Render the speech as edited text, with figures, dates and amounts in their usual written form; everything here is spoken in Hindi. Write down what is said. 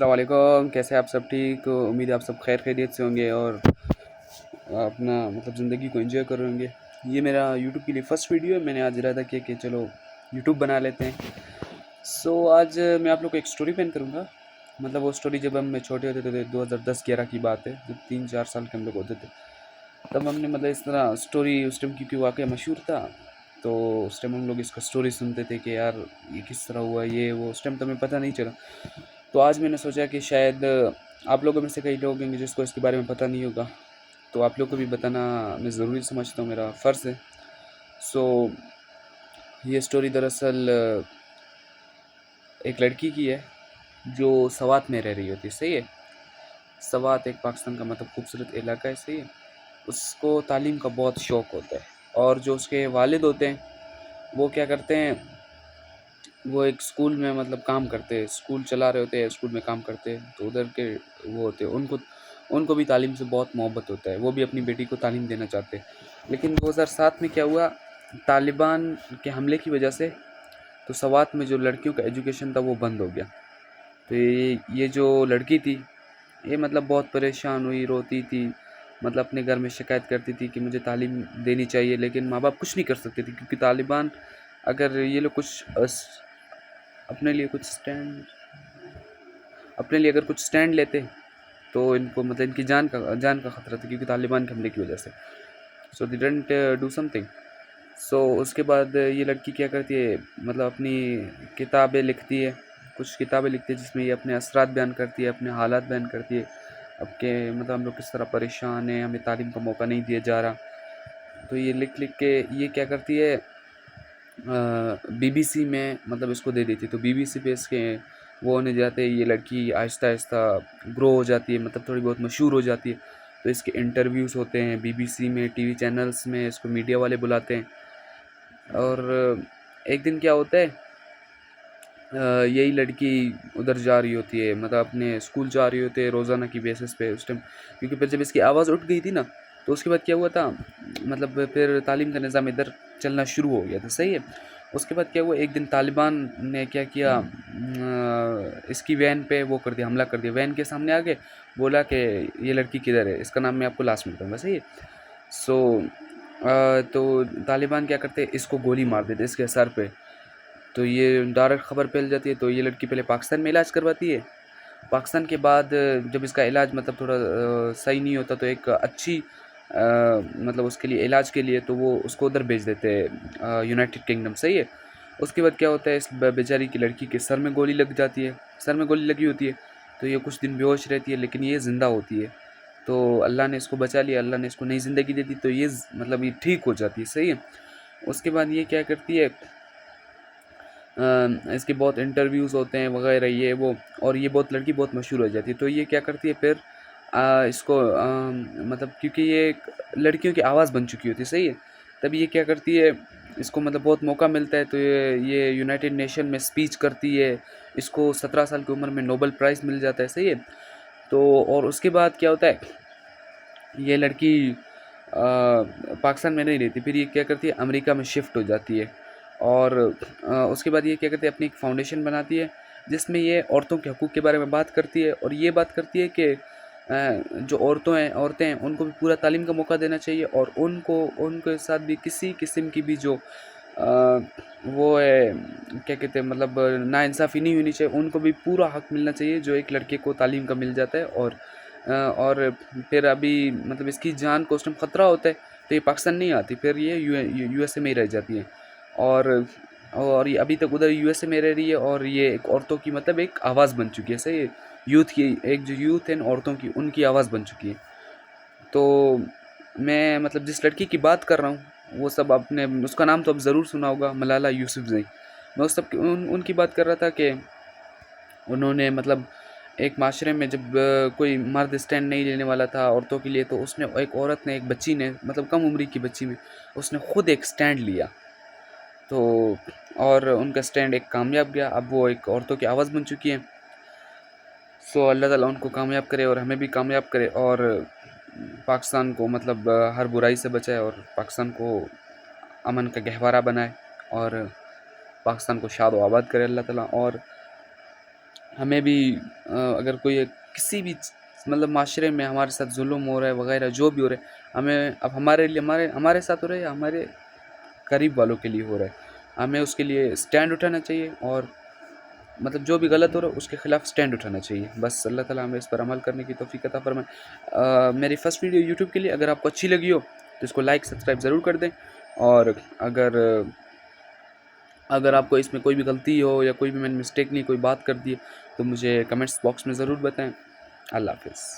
अस्सलाम वालेकुम। कैसे हैं आप सब? ठीक, उम्मीद है आप सब खैर खैरियत से होंगे और अपना मतलब ज़िंदगी को एंजॉय कर रहे होंगे। ये मेरा यूट्यूब के लिए फ़र्स्ट वीडियो है। मैंने आज इरादा किया कि चलो यूट्यूब बना लेते हैं। आज मैं आप लोग को एक स्टोरी पेन करूँगा। मतलब वो स्टोरी जब हम छोटे होते थे, 2010-11 की बात है, जब 3-4 साल के हम लोग होते थे, तब हमने मतलब इस तरह स्टोरी उस टाइम, क्योंकि वाक़या मशहूर था, तो उस टाइम हम लोग इसका स्टोरी सुनते थे कि यार ये किस तरह हुआ, ये वो। उस टाइम तो हमें पता नहीं चला। तो आज मैंने सोचा कि शायद आप लोगों में से कई लोग होंगे जिसको इसके बारे में पता नहीं होगा, तो आप लोग को भी बताना मैं ज़रूरी समझता हूँ, मेरा फ़र्ज़ है। सो ये स्टोरी दरअसल एक लड़की की है जो सवात में रह रही होती है। सही है। सवात एक पाकिस्तान का मतलब खूबसूरत इलाका है। सही है। उसको तालीम का बहुत शौक़ होता है और जो उसके वालिद होते हैं वो क्या करते हैं, वो एक स्कूल में मतलब काम करते हैं, स्कूल चला रहे होते हैं, स्कूल में काम करते हैं। तो उधर के वो होते हैं, उनको उनको भी तालीम से बहुत मोहब्बत होता है, वो भी अपनी बेटी को तालीम देना चाहते हैं। लेकिन 2007 में क्या हुआ, तालिबान के हमले की वजह से तो सवात में जो लड़कियों का एजुकेशन था वो बंद हो गया। तो ये जो लड़की थी, ये मतलब बहुत परेशान हुई, रोती थी, मतलब अपने घर में शिकायत करती थी कि मुझे तालीम देनी चाहिए, लेकिन माँ बाप कुछ नहीं कर सकते थे, क्योंकि तालिबान अगर ये लोग कुछ अपने लिए कुछ स्टैंड अपने लिए अगर कुछ स्टैंड लेते तो इनको मतलब इनकी जान का ख़तरा था, क्योंकि तालिबान के हमले की वजह से। सो दे डिडंट डू समथिंग। सो उसके बाद ये लड़की क्या करती है, मतलब अपनी किताबें लिखती है, कुछ किताबें लिखती है जिसमें ये अपने असरात बयान करती है, अपने हालात बयान करती है, अब के मतलब हम लोग किस तरह परेशान हैं, हमें तालीम का मौका नहीं दिया जा रहा। तो ये लिख लिख के ये क्या करती है, बीबीसी में मतलब इसको दे देती है। तो बीबीसी पे इसके वो होने जाते हैं, ये लड़की आहिस्ता आहिस्ता ग्रो हो जाती है, मतलब थोड़ी बहुत मशहूर हो जाती है। तो इसके इंटरव्यूज़ होते हैं बीबीसी में, टीवी चैनल्स में, इसको मीडिया वाले बुलाते हैं। और एक दिन क्या होता है, यही लड़की उधर जा रही होती है, मतलब अपने स्कूल जा रही होती है रोज़ाना की बेसिस पे उस टाइम, क्योंकि फिर जब इसकी आवाज़ उठ गई थी ना, तो उसके बाद क्या हुआ था, मतलब फिर तालीम का निज़ाम इधर चलना शुरू हो गया था। सही है। उसके बाद क्या हुआ, एक दिन तालिबान ने क्या किया, इसकी वैन पे वो कर दिया, हमला कर दिया। वैन के सामने आके बोला कि ये लड़की किधर है, इसका नाम मैं आपको लास्ट में बताऊँगा। सही है। तो तालिबान क्या करते, इसको गोली मार देते इसके सर पे। तो ये डायरेक्ट खबर फैल जाती है। तो ये लड़की पहले पाकिस्तान में इलाज करवाती है। पाकिस्तान के बाद जब इसका इलाज मतलब थोड़ा सही नहीं होता, तो एक अच्छी मतलब उसके लिए इलाज के लिए तो वो उसको उधर भेज देते हैं, यूनाइटेड किंगडम। सही है। उसके बाद क्या होता है, इस बेचारी की लड़की के सर में गोली लग जाती है, सर में गोली लगी होती है। तो ये कुछ दिन बेहोश रहती है, लेकिन ये ज़िंदा होती है। तो अल्लाह ने इसको बचा लिया, अल्लाह ने इसको नई ज़िंदगी दे दी। तो ये मतलब ये ठीक हो जाती है। सही है। उसके बाद ये क्या करती है, इसके बहुत इंटरव्यूज़ होते हैं वगैरह ये वो, और ये बहुत लड़की बहुत मशहूर हो जाती है। तो ये क्या करती है फिर, इसको मतलब क्योंकि ये एक लड़कियों की आवाज़ बन चुकी होती है। सही है। तब ये क्या करती है, इसको मतलब बहुत मौका मिलता है, तो ये यूनाइटेड नेशन में स्पीच करती है। इसको 17 साल की उम्र में नोबेल प्राइज़ मिल जाता है। सही है। तो और उसके बाद क्या होता है, ये लड़की पाकिस्तान में नहीं रहती, फिर ये क्या करती है, अमेरिका में शिफ्ट हो जाती है। और उसके बाद ये क्या करती है, अपनी एक फाउंडेशन बनाती है जिसमें ये औरतों के हकूक़ के बारे में बात करती है, और ये बात करती है कि जो औरतें हैं उनको भी पूरा तालीम का मौका देना चाहिए, और उनके साथ भी किसी किस्म की भी जो वो है, क्या कहते हैं, मतलब नाइंसाफ़ी नहीं होनी चाहिए, उनको भी पूरा हक़ मिलना चाहिए जो एक लड़के को तालीम का मिल जाता है। और फिर अभी मतलब इसकी जान को उस टाइम ख़तरा होता है, तो ये पाकिस्तान नहीं आती, फिर ये यूएसए में ही रह जाती है। और और ये अभी तक उधर यूएसए में रह रही है, और ये एक औरतों की मतलब एक आवाज़ बन चुकी है। सही है। यूथ की एक जो यूथ है औरतों की, उनकी आवाज़ बन चुकी है। तो मैं मतलब जिस लड़की की बात कर रहा हूँ, वो सब आपने उसका नाम तो अब ज़रूर सुना होगा, मलाला यूसुफ़ज़ई। मैं उस सब की उनकी बात कर रहा था कि उन्होंने मतलब एक माशरे में जब कोई मर्द स्टैंड नहीं लेने वाला था औरतों के लिए, तो उसने एक औरत ने, एक बच्ची ने, मतलब कम उम्र की बच्ची में, उसने ख़ुद एक स्टैंड लिया। तो और उनका स्टैंड एक कामयाब गया, अब वो एक औरतों की आवाज़ बन चुकी है। अल्लाह ताला उनको कामयाब करे और हमें भी कामयाब करे, और पाकिस्तान को मतलब हर बुराई से बचाए, और पाकिस्तान को अमन का गहवारा बनाए, और पाकिस्तान को शाद व आबाद करे अल्लाह ताला। और हमें भी अगर कोई किसी भी मतलब माशरे में हमारे साथ जुल्म हो रहा है वगैरह जो भी हो रहा है, हमें अब हमारे लिए हमारे हमारे साथ हो रहा है या हमारे करीब वालों के लिए हो रहा है, हमें उसके लिए स्टैंड उठाना चाहिए और मतलब जो भी गलत हो रहा है उसके खिलाफ स्टैंड उठाना चाहिए। बस अल्लाह ताला हमें इस पर अमल करने की तौफीक अता फरमाए। मेरी फर्स्ट वीडियो यूट्यूब के लिए अगर आपको अच्छी लगी हो तो इसको लाइक सब्सक्राइब ज़रूर कर दें, और अगर अगर आपको इसमें कोई भी गलती हो या कोई भी मैंने मिस्टेक नहीं कोई बात कर दी तो मुझे कमेंट्स बॉक्स में ज़रूर बताएं। अल्लाह हाफ़िज़।